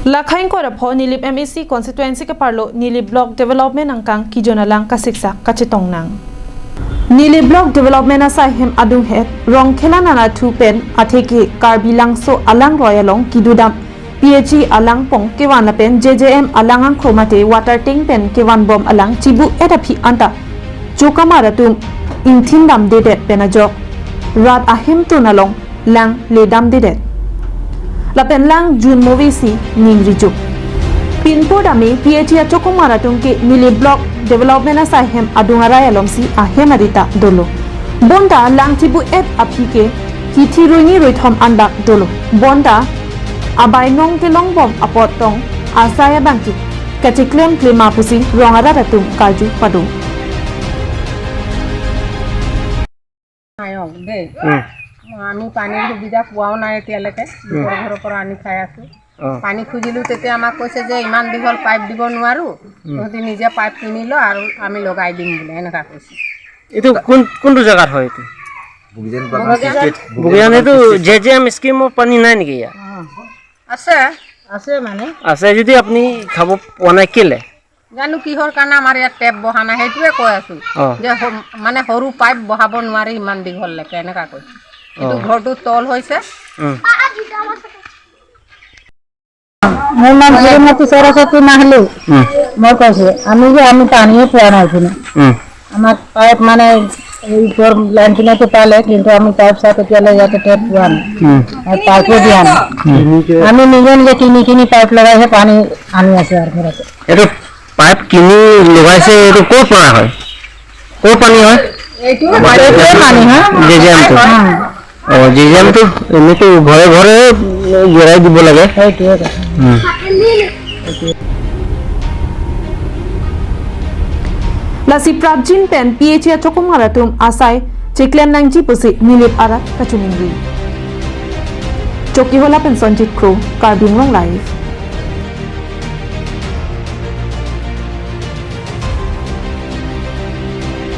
Lakhain ko rapho nilip MEC constituency ka parlo nilip block development angkang kijona lang kasiksa kachitong nang. Nilip block development asa hem adung het rong khela nana thu pen atheki karbilang so alang royalong kidudam PHE alang pong kewan la pen JJM alangang khomate water tank pen kewan bom alang chibu etaphi anta chokamaratum inthin dam dedet penajok rat ahim tunalong lang ledam dedet Lapen lang June movie si Ningrijuk. Pinpo dami PHE Chokumara tungki Nili Block Development Asahem Adungaraya lomsi Ahemarita dolo. Bonda lang tibu et apike Kitiruni Rithom Andak dolo. Bonda Abay nong tilong bom apotong Asaya bangki Kachiklem Klimapusi Rongaratatum Kaju Padu. Ayong deh. আমি পানীৰ সুবিধা পোৱাও নাই এতিয়ালৈকে ঘৰৰ পৰা আনি খাই আছো পানী খুজিলো তেতিয়া আমাক কৈছে যে ইমান দীঘল পাইপ দিব নোৱাৰো তহঁতি নিজে পাইপ কিনি ল আৰু আমি লগাই দিম বুলি এনেকা কৈছে এইটো কোনটো জায়গাত হয় এইটো বুগিয়ান এইটো জেজেএম স্কিমৰ পানী নাই নেকি ইয়াত আছে আছে মানে আছে যদি আপুনি খাব পোৱা নাই কেলে জানো কিহৰ কাৰণে আমাৰ ইয়াত টেপ বহা নাই সেইটোৱে কৈ আছো যে মানে সৰু পাইপ বহাব নোৱাৰি ইমান দীঘল লেকে এনেকা কৈছে itu ঘৰটো তল হৈছে মোৰ নাম শ্ৰীমতী সৰস্বতী মাহলি মই কৈছো আমি পানীয়ে পোৱা নাই কিনে আমাৰ পাইপ মানে এই ফৰ লাইন কিনে পালে কিন্তু আমি পাইপ চাই তেতিয়ালে ইয়াতে টেপ পোৱা নাই পাইপো দিয়া নাই আমি নিজে কিনি পাইপ লগাইহে পানী আনি আছে আৰু ঘৰতে এইটো পাইপ কিনি লগাইছে এইটো ক'ৰ পৰা হয় ক'ৰ পানী হয় এইটো পানী হয় জেজেএমটো জেজেএমটো এনেটো ঘৰে ঘৰে গৰাই দিব লাগে Lasi Prabjin pen PHE Chokumaratum asai Chiklen Nangji pusi Nilip Arat Kachuningri. Choki hola pen Sonjit Crow Karbing Long Life.